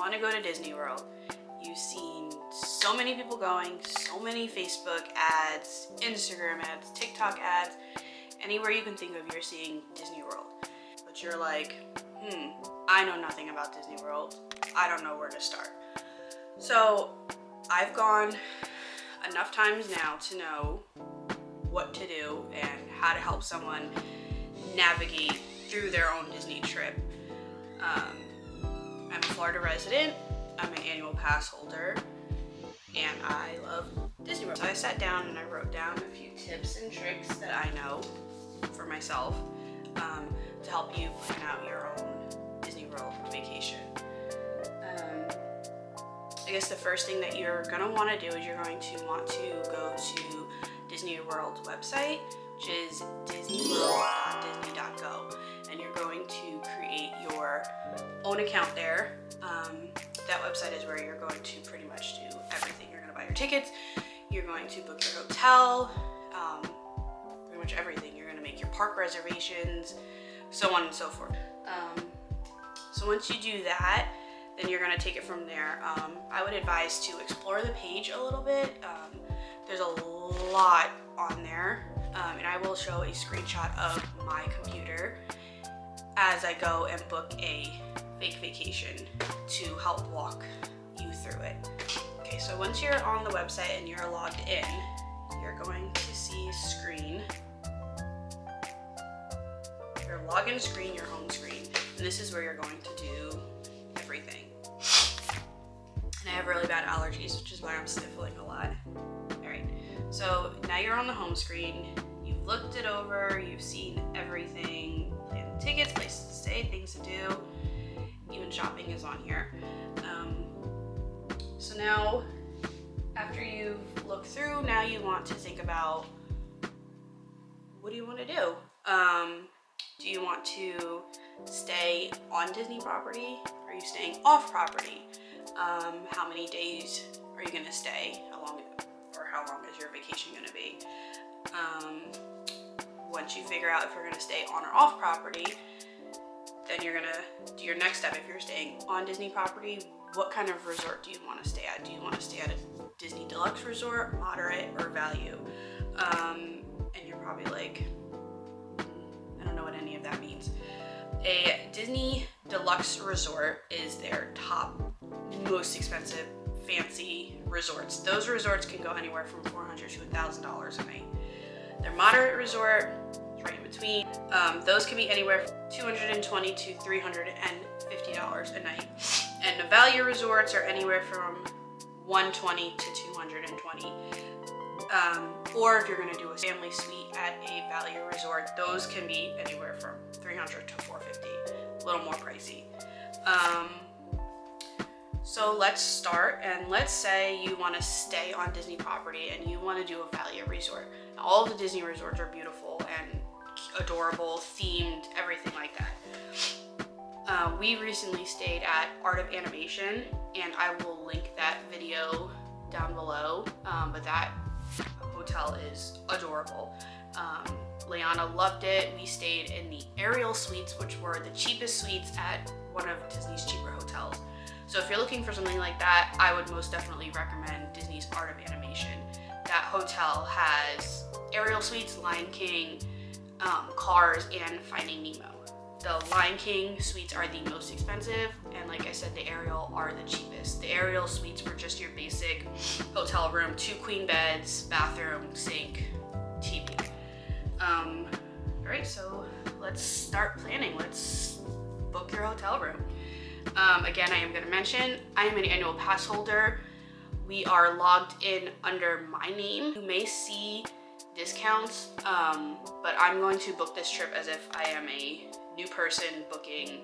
want to go to Disney World. You've seen so many people going, so many Facebook ads, Instagram ads, TikTok ads, anywhere you can think of, you're seeing Disney World. But you're like, I know nothing about Disney World. I don't know where to start. So I've gone enough times now to know what to do and how to help someone navigate through their own Disney trip. I'm a Florida resident, I'm an annual pass holder, and I love Disney World. So I sat down and I wrote down a few tips and tricks that I know for myself to help you plan out your own Disney World vacation. I guess the first thing that you're gonna want to do is you're going to want to go to Disney World's website, which is disneyworld.disney.go, and you're going to create your own account there. That website is where you're going to pretty much do everything. You're going to buy your tickets, you're going to book your hotel, pretty much everything. You're going to make your park reservations, so on and so forth. So once you do that, then you're going to take it from there. I would advise to explore the page a little bit. There's a lot on there, and I will show a screenshot of my computer as I go and book a fake vacation to help walk you through it. Okay, so once you're on the website and you're logged in, you're going to see screen, your login screen, your home screen, and this is where you're going to do everything. And I have really bad allergies, which is why I'm sniffling a lot. Alright, so now you're on the home screen, you've looked it over, you've seen everything, planned tickets, places to stay, things to do, even shopping is on here. So now, after you've looked through, now you want to think about, what do you want to do? Do you want to stay on Disney property? Are you staying off property? How many days are you gonna stay? How long is your vacation gonna be? Once you figure out if you're gonna stay on or off property, then you're gonna do your next step. If you're staying on Disney property, what kind of resort do you want to stay at? Do you want to stay at a Disney Deluxe resort, moderate, or value? And you're probably like, I don't know what any of that means. A Disney Deluxe resort is their top, most expensive, fancy resorts. Those resorts can go anywhere from $400 to $1,000 a night. Their moderate resort, right in between, those can be anywhere from $220 to $350 a night. And the value resorts are anywhere from $120 to $220. Or if you're going to do a family suite at a value resort, those can be anywhere from $300 to $450, a little more pricey. So let's start, and let's say you want to stay on Disney property and you want to do a value resort. Now, all of the Disney resorts are beautiful and adorable, themed, everything like that. We recently stayed at Art of Animation, and I will link that video down below, but that hotel is adorable. Leanna loved it. We stayed in the Ariel suites, which were the cheapest suites at one of Disney's cheaper hotels. So if you're looking for something like that, I would most definitely recommend Disney's Art of Animation. That hotel has Ariel suites, Lion King, Cars, and Finding Nemo. The Lion King suites are the most expensive, and like I said, the Ariel are the cheapest. The Ariel suites were just your basic hotel room, 2 queen beds, bathroom, sink, TV. Alright, so let's start planning. Let's book your hotel room. Again, I am going to mention, I am an annual pass holder. We are logged in under my name. You may see discounts, but I'm going to book this trip as if I am a new person booking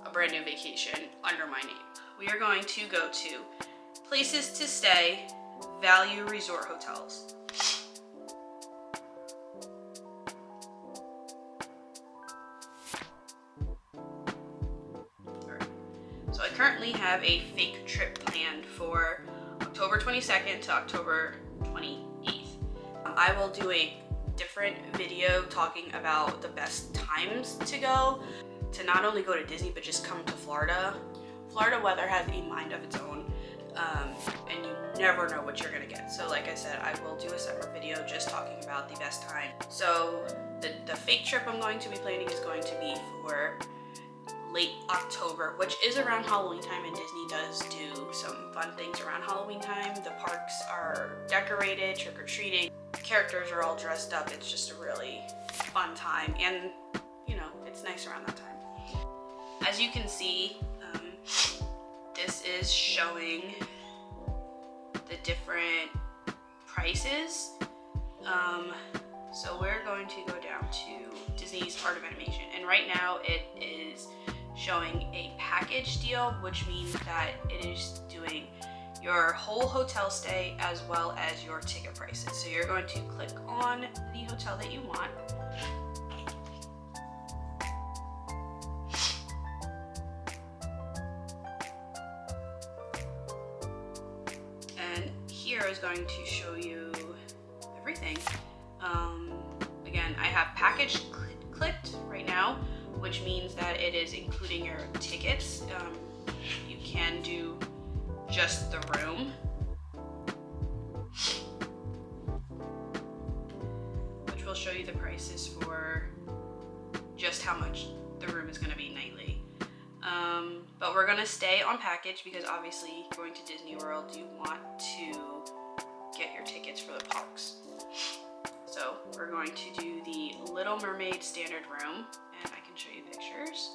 a brand new vacation under my name. We are going to go to places to stay, value resort hotels. So I currently have a fake trip planned for October 22nd to October 28th. I will do a different video talking about the best times to go, to not only go to Disney, but just come to Florida. Florida weather has a mind of its own, and you never know what you're gonna get. So like I said, I will do a separate video just talking about the best time. So the fake trip I'm going to be planning is going to be for late October, which is around Halloween time, and Disney does do some fun things around Halloween time. The parks are decorated, trick-or-treating, characters are all dressed up. It's just a really fun time, and you know, it's nice around that time. As you can see, this is showing the different prices. So we're going to go down to Disney's Art of Animation, and right now it is showing a package deal, which means that it is doing your whole hotel stay as well as your ticket prices. So you're going to click on the hotel that you want. And here is going to show you everything. Again, I have package clicked right now, which means that it is including your tickets. You can do just the room, which will show you the prices for just how much the room is going to be nightly. But we're going to stay on package because obviously going to Disney World, you want to get your tickets for the parks. So we're going to do the Little Mermaid standard room, and I can show you pictures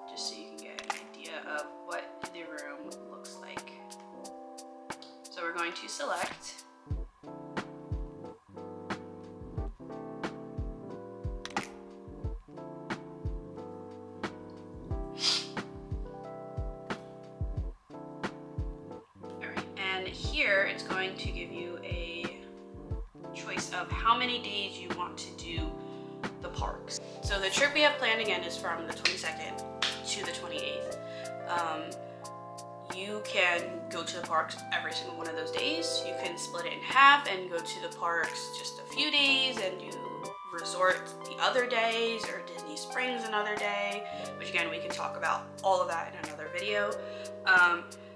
just so you can get an idea of what the room looks like. So we're going to select. Here it's going to give you a choice of how many days you want to do the parks. So the trip we have planned again is from the 22nd to the 28th. You can go to the parks every single one of those days. You can split it in half and go to the parks just a few days and do resort the other days, or Disney Springs another day, which again we can talk about all of that in another video.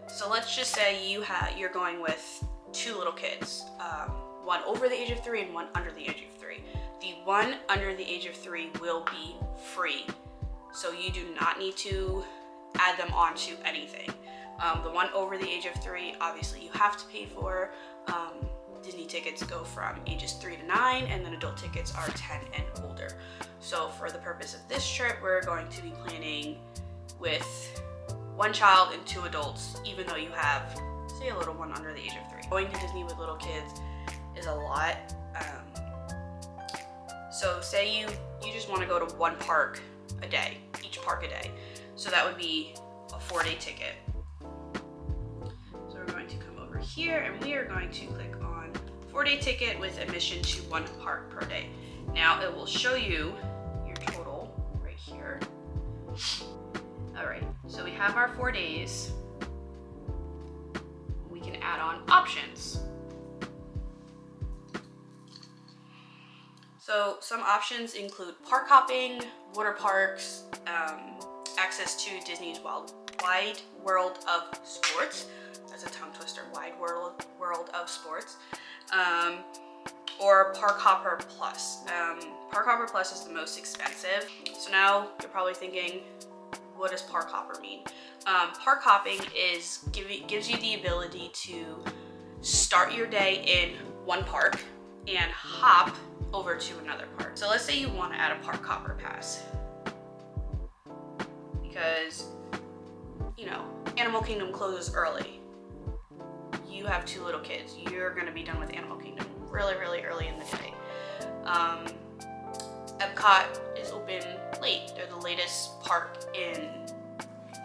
So let's just say you're going with two little kids, one over the age of 3 and one under the age of 3. The one under the age of 3 will be free, so you do not need to add them onto anything. The one over the age of 3, obviously you have to pay for. Disney tickets go from ages 3 to 9, and then adult tickets are 10 and older. So for the purpose of this trip, we're going to be planning with 1 child and 2 adults, even though you have, say, a little one under the age of 3. Going to Disney with little kids is a lot. So say you just want to go to 1 park a day, each park a day. So that would be a 4-day ticket. So we're going to come over here, and we are going to click on 4-day ticket with admission to 1 park per day. Now it will show you your total right here. Alright, so we have our 4 days. We can add on options. So some options include park hopping, water parks, access to Disney's wide world of sports. That's a tongue twister, wide world of sports. Or Park Hopper Plus. Park Hopper Plus is the most expensive. So now you're probably thinking, what does park hopper mean? Park hopping gives you the ability to start your day in 1 park and hop over to another park. So let's say you want to add a park hopper pass because, you know, Animal Kingdom closes early. You have 2 little kids. You're going to be done with Animal Kingdom really, really early in the day. Epcot is open late. They're the latest park in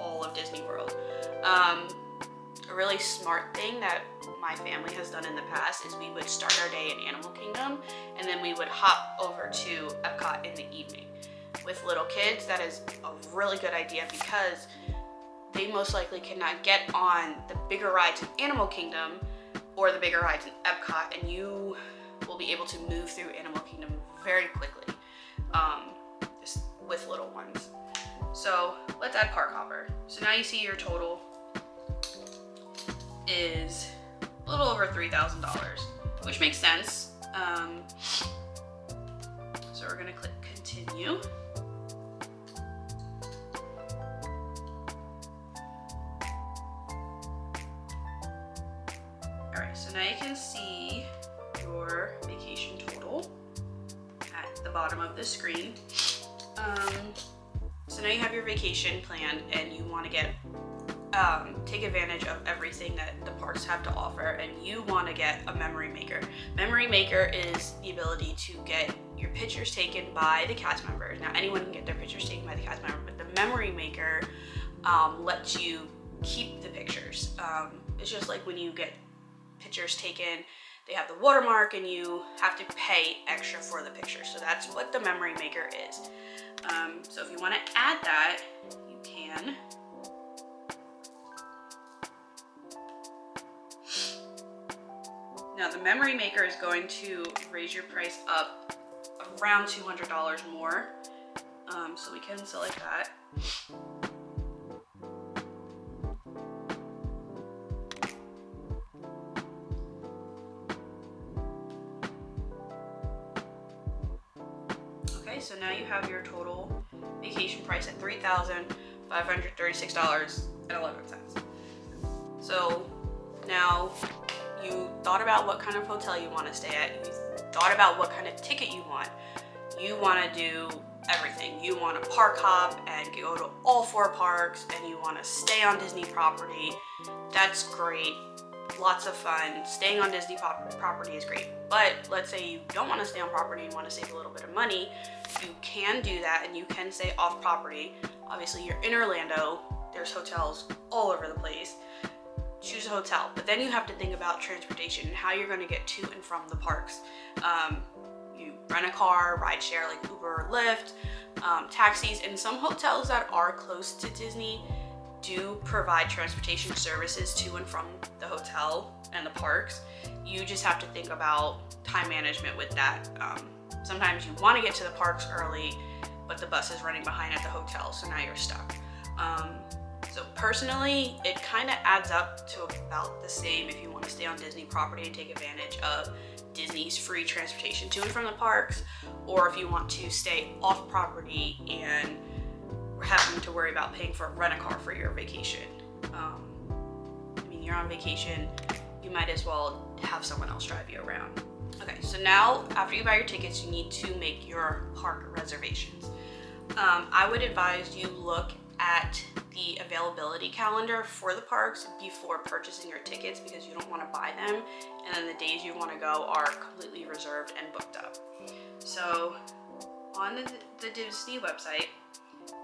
all of Disney World. A really smart thing that my family has done in the past is we would start our day in Animal Kingdom, and then we would hop over to Epcot in the evening. With little kids, that is a really good idea because they most likely cannot get on the bigger rides in Animal Kingdom or the bigger rides in Epcot, and you will be able to move through Animal Kingdom very quickly. Just with little ones. So let's add park hopper. So now you see your total is a little over $3,000, which makes sense. So we're gonna click continue. All right, so now you can see your vacation total at the bottom of the screen. So now you have your vacation planned and you want to get take advantage of everything that the parks have to offer, and you want to get a memory maker. Memory maker is the ability to get your pictures taken by the cast members. Now anyone can get their pictures taken by the cast member, but the memory maker lets you keep the pictures. It's just like when you get pictures taken, they have the watermark and you have to pay extra for the picture. So that's what the memory maker is. So if you want to add that, you can. Now the memory maker is going to raise your price up around $200 more. So we can select that. Okay, so now you have your total vacation price at $3,536.11. So now you thought about what kind of hotel you want to stay at. You thought about what kind of ticket you want. You want to do everything. You want to park hop and go to all 4 parks, and you want to stay on Disney property. That's great. Lots of fun. Staying on Disney property is great. But let's say you don't want to stay on property and want to save a little bit of money. You can do that and you can stay off property. Obviously you're in Orlando. There's hotels all over the place. Choose a hotel, but then you have to think about transportation and how you're going to get to and from the parks. You rent a car, ride share like Uber or Lyft, taxis, and some hotels that are close to Disney do provide transportation services to and from the hotel and the parks. You just have to think about time management with that. Sometimes you want to get to the parks early, but the bus is running behind at the hotel, so now you're stuck. So personally, it kind of adds up to about the same if you want to stay on Disney property and take advantage of Disney's free transportation to and from the parks, or if you want to stay off property and having to worry about paying for rent a car for your vacation. I mean, you're on vacation, you might as well have someone else drive you around. Okay, so now after you buy your tickets, you need to make your park reservations. I would advise you look at the availability calendar for the parks before purchasing your tickets, because you don't want to buy them and then the days you want to go are completely reserved and booked up. So on the Disney website,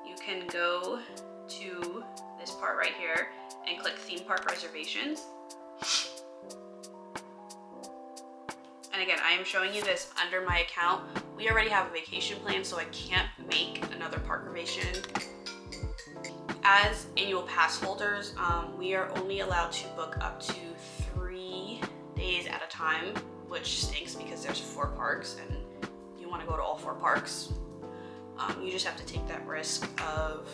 you can go to this part right here and click theme park reservations. And again, I am showing you this under my account. We already have a vacation plan, so I can't make another park reservation. As annual pass holders, we are only allowed to book up to 3 days at a time, which stinks because there's 4 parks and you want to go to all 4 parks. You just have to take that risk of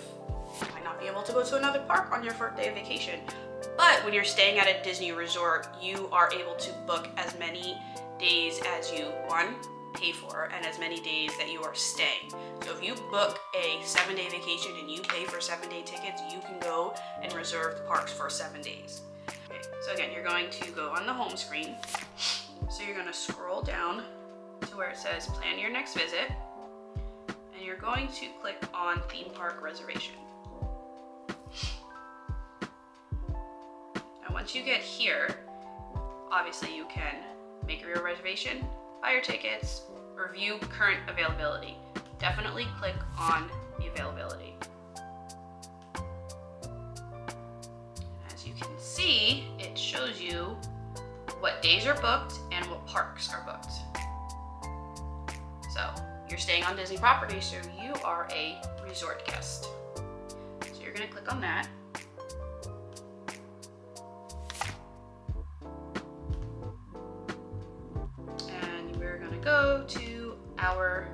you might not be able to go to another park on your first day of vacation. But when you're staying at a Disney resort, you are able to book as many days as you pay for and as many days that you are staying. So if you book a 7-day vacation and you pay for 7-day tickets, you can go and reserve the parks for 7 days. Okay, so again, you're going to go on the home screen. So you're going to scroll down to where it says plan your next visit, and you're going to click on theme park reservation. Now once you get here, obviously you can make your reservation, buy your tickets, review current availability. Definitely click on the availability. As you can see, it shows you what days are booked and what parks are booked. So you're staying on Disney property, so you are a resort guest. So you're gonna click on that. Go to our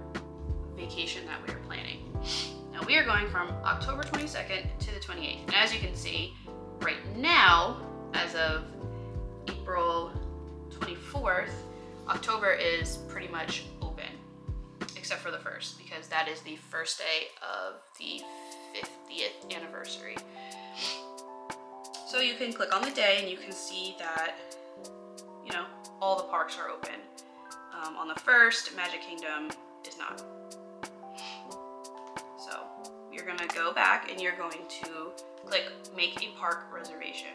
vacation that we are planning. Now Now we are going from October 22nd to the 28th. And as you can see, right now, as of April 24th, October is pretty much open, except for the 1st, because that is the first day of the 50th anniversary. So you can click on the day and you can see that, you know, all the parks are open. On the 1st, Magic Kingdom is not. So you're gonna go back and you're going to click make a park reservation.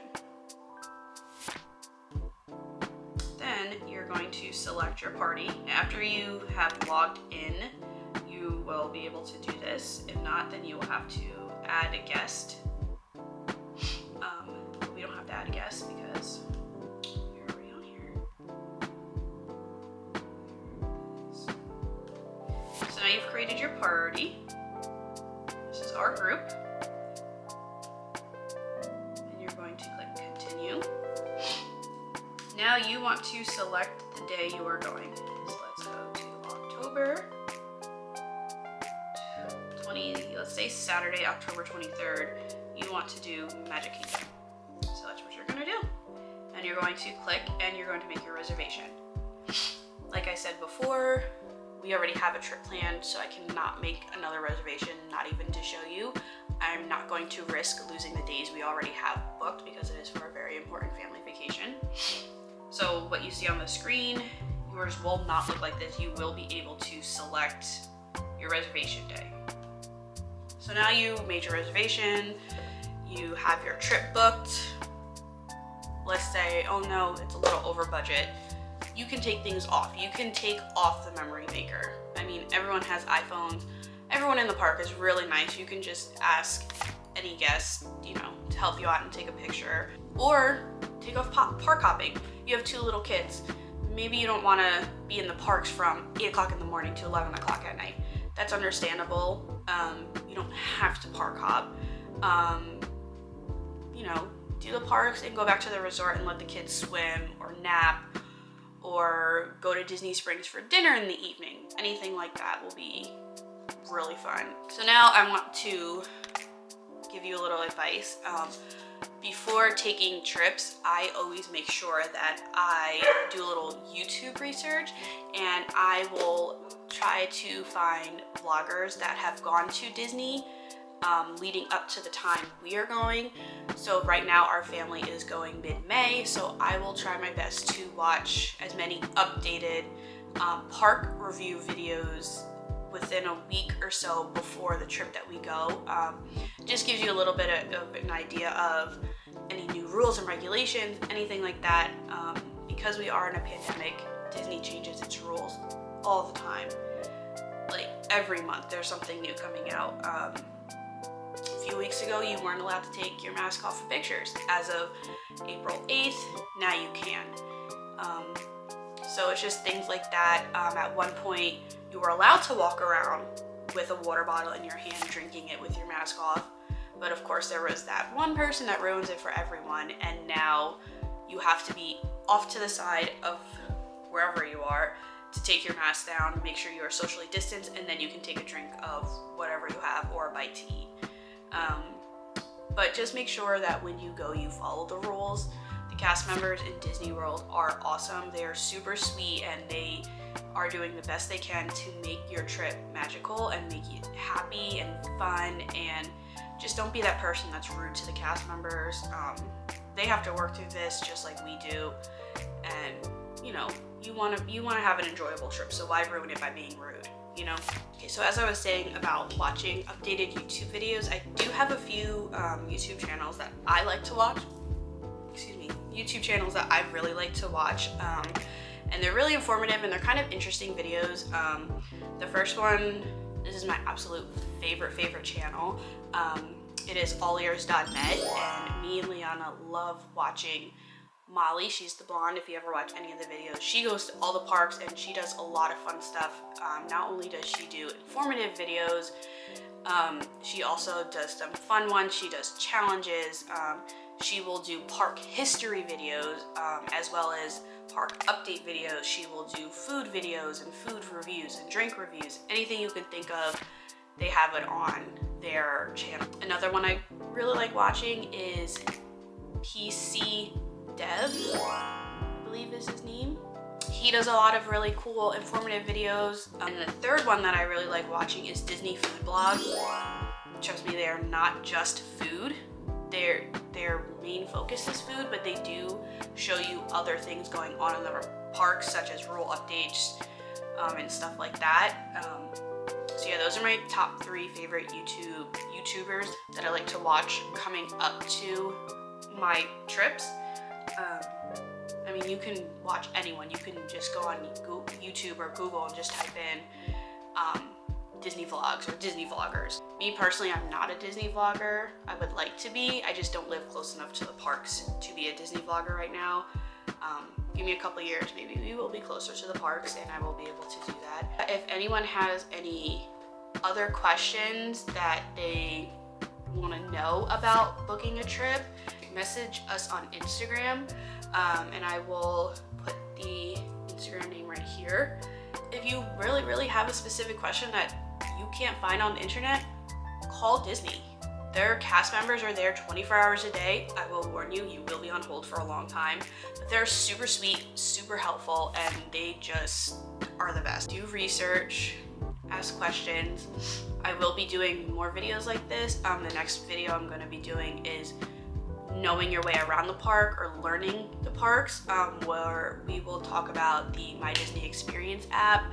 Then you're going to select your party. After you have logged in, you will be able to do this. If not, then you will have to add a guest. We don't have to add a guest because you're already on here. So now you've created your party. This is our group. And you're going to click continue. Now you want to select the day you are going. So let's go to October 20, let's say Saturday, October 23rd. You want to do Magic Kingdom. So that's what you're gonna do. And you're going to click and you're going to make your reservation. Like I said before, we already have a trip planned, so I cannot make another reservation, not even to show you. I'm not going to risk losing the days we already have booked because it is for a very important family vacation. So what you see on the screen, yours will not look like this. You will be able to select your reservation day. So now you made your reservation, you have your trip booked. Let's say, oh no, it's a little over budget. You can take things off. You can take off the memory maker. I mean, everyone has iPhones. Everyone in the park is really nice. You can just ask any guest, you know, to help you out and take a picture. Or take off park hopping. You have 2 little kids. Maybe you don't want to be in the parks from 8 o'clock in the morning to 11 o'clock at night. That's understandable. You don't have to park hop. You know, do the parks and go back to the resort and let the kids swim or nap or go to Disney Springs for dinner in the evening. Anything like that will be really fun. So now I want to give you a little advice. Before taking trips, I always make sure that I do a little YouTube research, and I will try to find vloggers that have gone to Disney leading up to the time we are going. So right now our family is going mid-May, so I will try my best to watch as many updated park review videos within a week or so before the trip that we go. Just gives you a little bit of an idea of any new rules and regulations, anything like that. Because we are in a pandemic, Disney changes its rules all the time. Like every month there's something new coming out. A few weeks ago you weren't allowed to take your mask off for pictures. As of April 8th, now you can. So it's just things like that. At one point you were allowed to walk around with a water bottle in your hand drinking it with your mask off, but of course there was that one person that ruins it for everyone, and now you have to be off to the side of wherever you are to take your mask down, make sure you are socially distanced, and then you can take a drink of whatever you have or a bite to eat. But just make sure that when you go you follow the rules. The cast members in Disney World are awesome. They are super sweet and they are doing the best they can to make your trip magical and make it happy and fun, and just don't be that person that's rude to the cast members. They have to work through this just like we do, and you know, you want to have an enjoyable trip, so why ruin it by being rude, you know? Okay, so as I was saying about watching updated YouTube videos, I do have a few YouTube channels that I like to watch. YouTube channels that I really like to watch, and they're really informative and they're kind of interesting videos. The first one, this is my absolute favorite channel. It is allears.net, and me and Liana love watching Molly. She's the blonde, if you ever watch any of the videos. She goes to all the parks and she does a lot of fun stuff. Not only does she do informative videos, she also does some fun ones. She does challenges. She will do park history videos, as well as park update videos. She will do food videos and food reviews and drink reviews. Anything you can think of, they have it on their channel. Another one I really like watching is PC Dev, I believe is his name. He does a lot of really cool, informative videos. And the third one that I really like watching is Disney Food Blog. Trust me, they are not just food. Their main focus is food, but they do show you other things going on in the parks, such as rule updates and stuff like that. So yeah, those are my top 3 favorite YouTubers that I like to watch coming up to my trips. I mean, you can watch anyone. You can just go on YouTube or Google and just type in Disney vlogs or Disney vloggers. Me personally, I'm not a Disney vlogger. I would like to be. I just don't live close enough to the parks to be a Disney vlogger right now. Give me a couple years, maybe we will be closer to the parks and I will be able to do that. If anyone has any other questions that they want to know about booking a trip, message us on Instagram, and I will put the Instagram name right here. If you really have a specific question that you can't find on the internet, call Disney. Their cast members are there 24 hours a day. I will warn you, you will be on hold for a long time. But they're super sweet, super helpful, and they just are the best. Do research, ask questions. I will be doing more videos like this. The next video I'm going to be doing is knowing your way around the park or learning the parks, where we will talk about the My Disney Experience app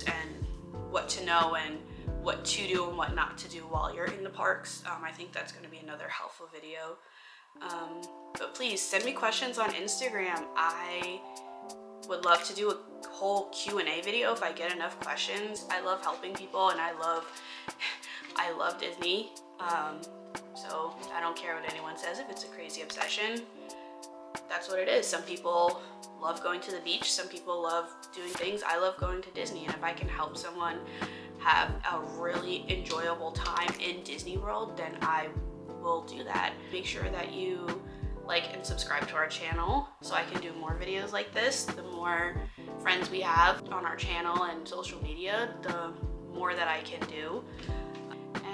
and what to know and what to do and what not to do while you're in the parks. I think that's going to be another helpful video. But please send me questions on Instagram. I would love to do a whole Q&A video if I get enough questions. I love helping people and I love Disney. So I don't care what anyone says if it's a crazy obsession. That's what it is. Some people love going to the beach. Some people love doing things. I love going to Disney, and if I can help someone have a really enjoyable time in Disney World, then I will do that. Make sure that you like and subscribe to our channel so I can do more videos like this. The more friends we have on our channel and social media, the more that I can do.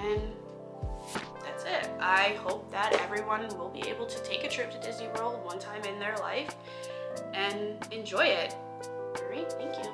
And that's it. I hope that everyone will be able to take a trip to Disney World one time in their life and enjoy it. All right, thank you.